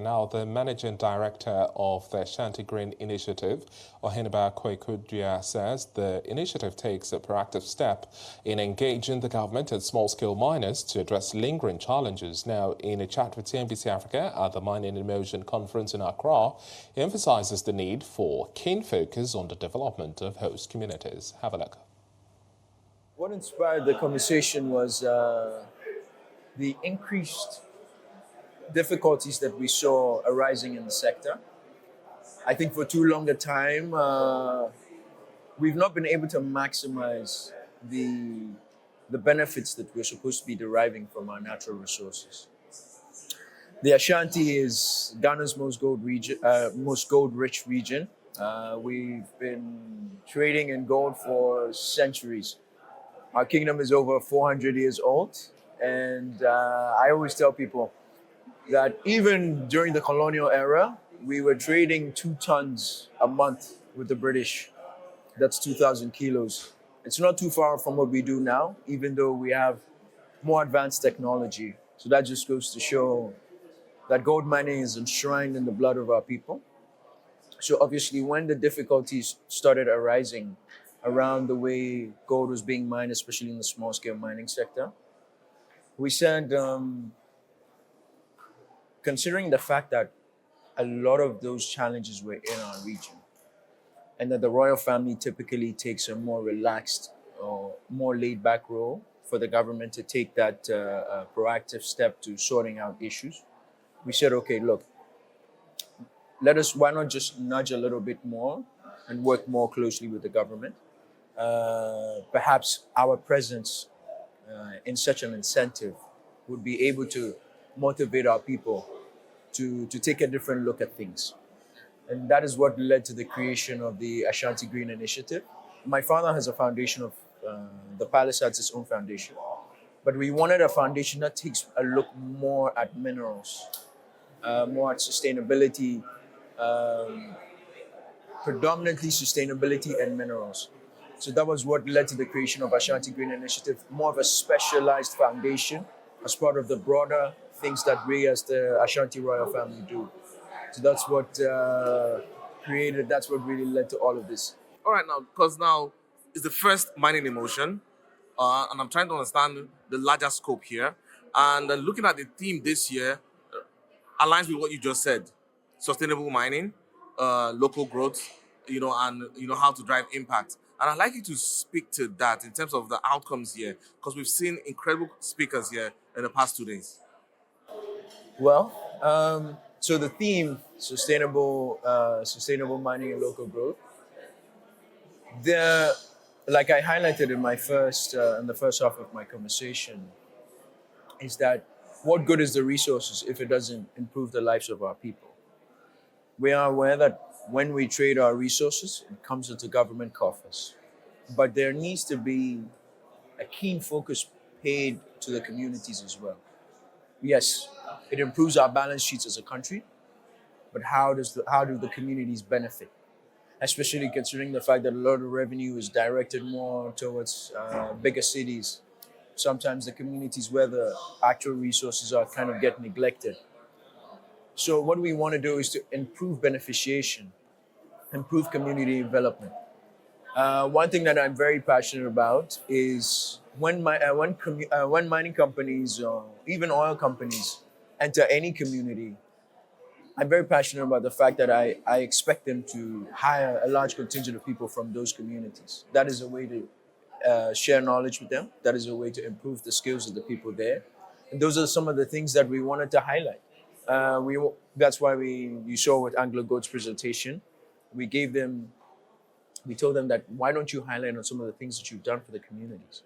Now, the Managing Director of the Ashanti Green Initiative, Oheneba Kwaku Duah, says the initiative takes a proactive step in engaging the government and small-scale miners to address lingering challenges. Now, in a chat with CNBC Africa at the Mining in Motion conference in Accra, he emphasizes the need for keen focus on the development of host communities. Have a look. What inspired the conversation was the increased difficulties that we saw arising in the sector. I think for too long a time, we've not been able to maximize the benefits that we're supposed to be deriving from our natural resources. The Ashanti is Ghana's most gold-rich region. We've been trading in gold for centuries. Our kingdom is over 400 years old, and I always tell people that even during the colonial era, we were trading 2 tons a month with the British. That's 2,000 kilos. It's not too far from what we do now, even though we have more advanced technology. So that just goes to show that gold mining is enshrined in the blood of our people. So obviously, when the difficulties started arising around the way gold was being mined, especially in the small-scale mining sector, we said, considering the fact that a lot of those challenges were in our region, and that the royal family typically takes a more relaxed or more laid-back role for the government to take that proactive step to sorting out issues, we said, okay, look, why not just nudge a little bit more and work more closely with the government? Perhaps our presence in such an incentive would be able to motivate our people to take a different look at things. And that is what led to the creation of the Ashanti Green Initiative. My father has a foundation of, the palace has its own foundation. But we wanted a foundation that takes a look more at minerals, more at sustainability, predominantly sustainability and minerals. So that was what led to the creation of Ashanti Green Initiative, more of a specialized foundation as part of the broader things that we as the Ashanti royal family do. So that's what that's what really led to all of this. All right, now, because now it's the first Mining in Motion, and I'm trying to understand the larger scope here. And looking at the theme this year, aligns with what you just said: sustainable mining, local growth, and how to drive impact. And I'd like you to speak to that in terms of the outcomes here, because we've seen incredible speakers here in the past 2 days. Well, so the theme, sustainable mining and local growth, like I highlighted in the first half of my conversation, is that what good is the resources if it doesn't improve the lives of our people? We are aware that when we trade our resources, it comes into government coffers. But there needs to be a keen focus paid to the communities as well. Yes, it improves our balance sheets as a country, but how do the communities benefit? Especially considering the fact that a lot of revenue is directed more towards bigger cities. Sometimes the communities where the actual resources are kind of get neglected. So what we want to do is to improve beneficiation, improve community development. One thing that I'm very passionate about is when mining companies or even oil companies enter any community, I'm very passionate about the fact that I expect them to hire a large contingent of people from those communities. That is a way to share knowledge with them. That is a way to improve the skills of the people there. And those are some of the things that we wanted to highlight. That's why you saw with Anglo Gold's presentation, we told them that why don't you highlight on some of the things that you've done for the communities?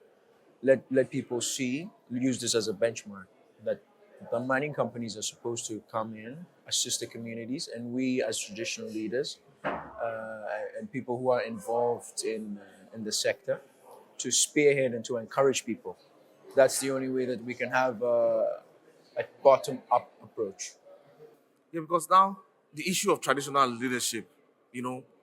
Let people see, use this as a benchmark, that the mining companies are supposed to come in, assist the communities, and we as traditional leaders and people who are involved in the sector to spearhead and to encourage people. That's the only way that we can have a bottom-up approach. Yeah, because now the issue of traditional leadership,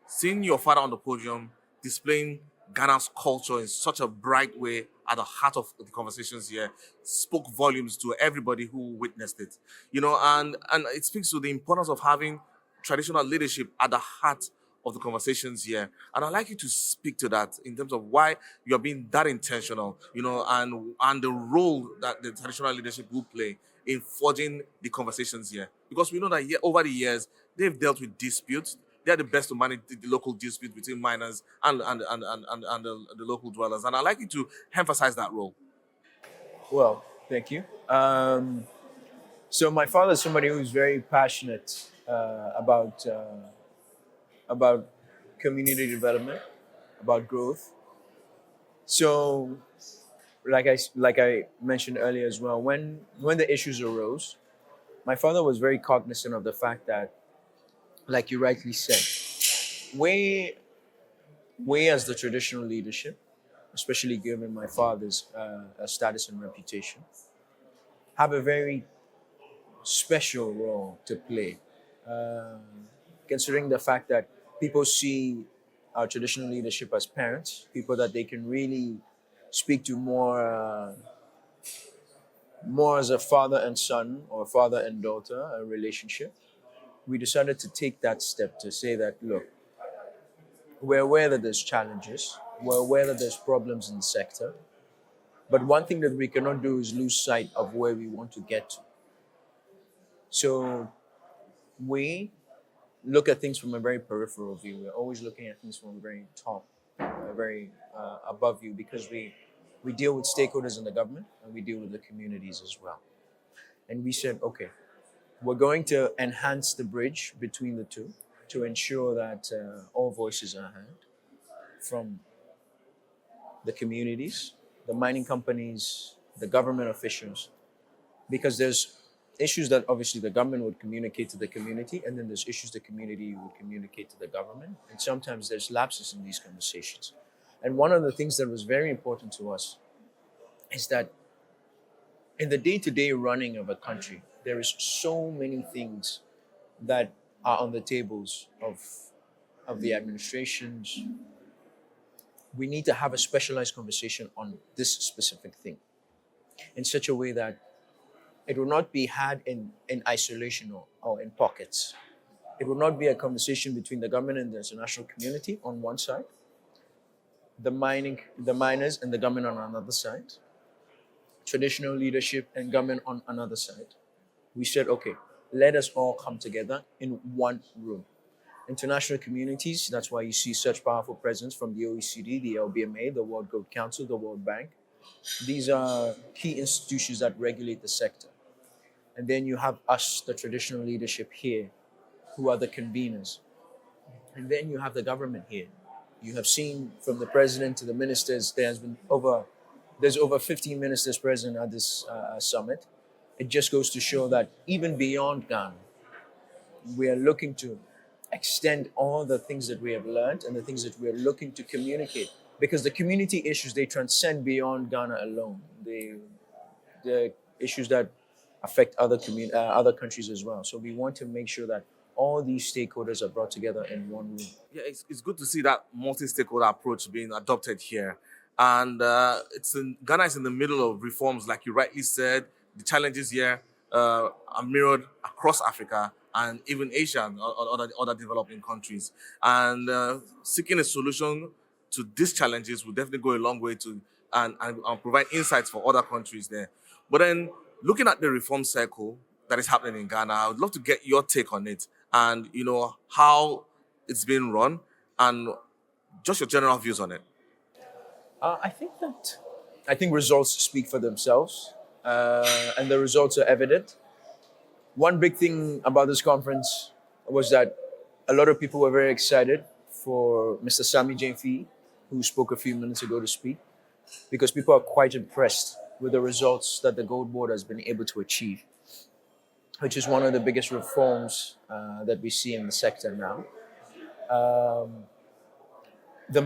seeing your father on the podium displaying Ghana's culture in such a bright way at the heart of the conversations here spoke volumes to everybody who witnessed it. And it speaks to the importance of having traditional leadership at the heart of the conversations here. And I'd like you to speak to that in terms of why you're being that intentional, and the role that the traditional leadership will play in forging the conversations here. Because we know that over the years, they've dealt with disputes. They're the best to manage the local dispute between miners and the local dwellers. And I'd like you to emphasize that role. Well, thank you. So my father is somebody who's very passionate about community development, about growth. So, like I mentioned earlier as well, when the issues arose, my father was very cognizant of the fact that, like you rightly said, we as the traditional leadership, especially given my father's status and reputation, have a very special role to play, considering the fact that people see our traditional leadership as parents, people that they can really speak to more as a father and son or father and daughter, a relationship. We decided to take that step to say that, look, we're aware that there's challenges, we're aware that there's problems in the sector, but one thing that we cannot do is lose sight of where we want to get to. So we look at things from a very peripheral view. We're always looking at things from a very top, very above view, because we deal with stakeholders in the government and we deal with the communities as well. And we said, okay, we're going to enhance the bridge between the two to ensure that all voices are heard from the communities, the mining companies, the government officials, because there's issues that obviously the government would communicate to the community, and then there's issues the community would communicate to the government. And sometimes there's lapses in these conversations. And one of the things that was very important to us is that in the day-to-day running of a country, there is so many things that are on the tables of the administrations. We need to have a specialized conversation on this specific thing in such a way that it will not be had in isolation or in pockets. It will not be a conversation between the government and the international community on one side, the miners and the government on another side, traditional leadership and government on another side. We said, okay, let us all come together in one room. International communities, that's why you see such powerful presence from the OECD, the LBMA, the World Gold Council, the World Bank. These are key institutions that regulate the sector. And then you have us, the traditional leadership here, who are the conveners. And then you have the government here. You have seen from the president to the ministers, there's over 15 ministers present at this summit. It just goes to show that even beyond Ghana, we are looking to extend all the things that we have learned and the things that we are looking to communicate. Because the community issues, they transcend beyond Ghana alone. The issues that affect other countries as well. So we want to make sure that all these stakeholders are brought together in one room. Yeah, it's good to see that multi-stakeholder approach being adopted here. And Ghana is in the middle of reforms, like you rightly said. The challenges here are mirrored across Africa and even Asia and other developing countries. And seeking a solution to these challenges will definitely go a long way to and provide insights for other countries there. But then, looking at the reform cycle that is happening in Ghana, I would love to get your take on it and how it's being run and just your general views on it. I think results speak for themselves, and the results are evident. One big thing about this conference was that a lot of people were very excited for Mr. Sami Jainfi, who spoke a few minutes ago, to speak, because people are quite impressed with the results that the Gold Board has been able to achieve, which is one of the biggest reforms that we see in the sector now. The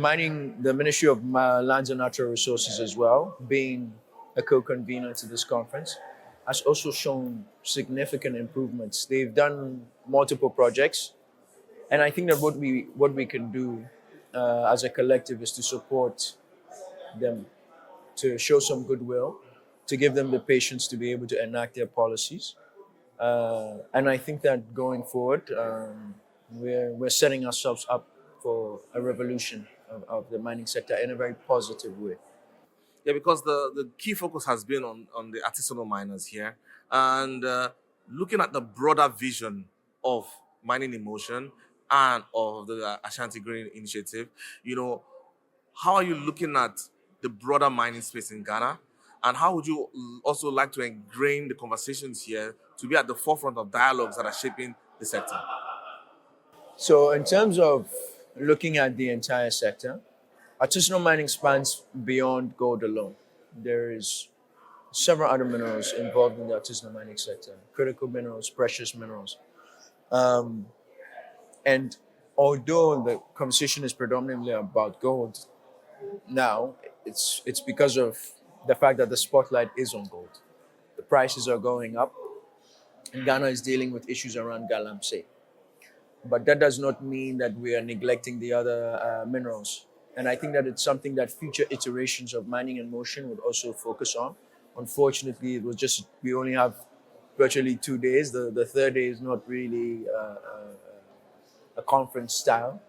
Ministry of Lands and Natural Resources as well, being a co-convener to this conference, has also shown significant improvements. They've done multiple projects, and I think that what we can do as a collective is to support them, to show some goodwill, to give them the patience to be able to enact their policies. And I think that going forward, we're setting ourselves up for a revolution of the mining sector in a very positive way. Yeah, because the key focus has been on the artisanal miners here, and looking at the broader vision of Mining in Motion and of the Ashanti Green Initiative, how are you looking at the broader mining space in Ghana? And how would you also like to ingrain the conversations here to be at the forefront of dialogues that are shaping the sector? So in terms of looking at the entire sector, artisanal mining spans beyond gold alone. There is several other minerals involved in the artisanal mining sector, critical minerals, precious minerals. And although the conversation is predominantly about gold, now it's because of the fact that the spotlight is on gold. The prices are going up, and Ghana is dealing with issues around galamsey. But that does not mean that we are neglecting the other minerals. And I think that it's something that future iterations of Mining in Motion would also focus on. Unfortunately, we only have virtually 2 days. The third day is not really a conference style.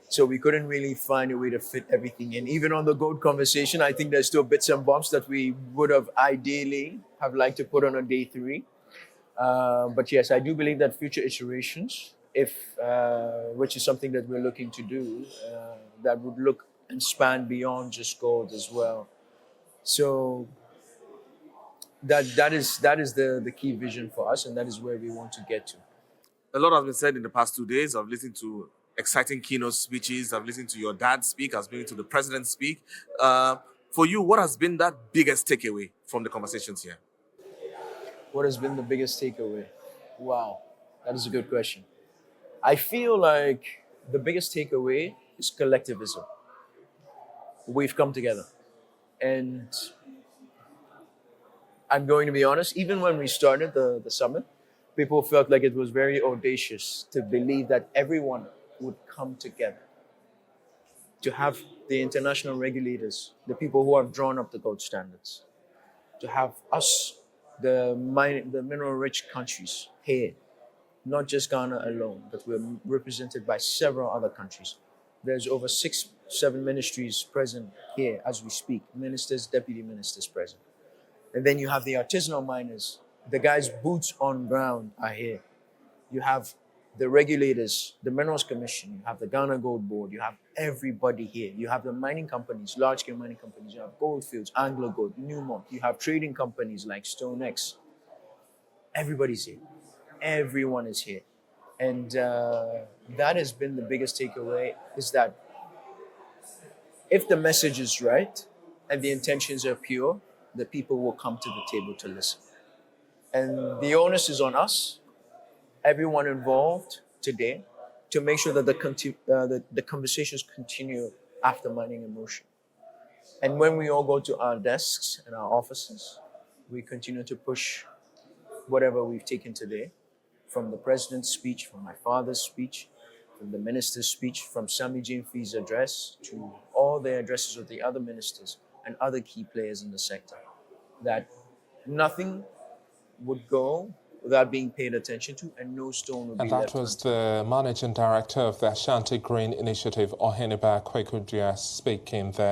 So we couldn't really find a way to fit everything in. Even on the gold conversation, I think there's still bits and bumps that we would have ideally have liked to put on a day 3. But yes, I do believe that future iterations, which is something that we're looking to do, that would look and span beyond just gold as well. So that is the key vision for us, and that is where we want to get to. A lot has been said in the past 2 days. I've listened to exciting keynote speeches. I've listened to your dad speak. I've listened to the president speak. For you, what has been that biggest takeaway from the conversations here? What has been the biggest takeaway? Wow, that is a good question. I feel like the biggest takeaway is collectivism. We've come together. And I'm going to be honest, even when we started the summit, people felt like it was very audacious to believe that everyone would come together. To have the international regulators, the people who have drawn up the gold standards, to have us, the mineral-rich countries here, not just Ghana alone, but we're represented by several other countries. There's over 6-7 ministries present here as we speak, ministers, deputy ministers present. And then you have the artisanal miners, the guys boots on ground are here. You have the regulators, the Minerals Commission, you have the Ghana Gold Board, you have everybody here. You have the mining companies, large-scale mining companies, you have Goldfields, Anglo Gold, Newmont, you have trading companies like StoneX. Everybody's here. Everyone is here. And that has been the biggest takeaway, is that if the message is right and the intentions are pure, the people will come to the table to listen. And the onus is on us, everyone involved today, to make sure that the conversations continue after Mining in Motion. And when we all go to our desks and our offices, we continue to push whatever we've taken today, from the president's speech, from my father's speech, from the minister's speech, from Sammy Jimfi's address, to all the addresses of the other ministers and other key players in the sector, that nothing would go without being paid attention to, and no stone would be left unturned. And that was the Managing Director of the Ashanti Green Initiative, Oheneba Kwaku Duah, speaking there.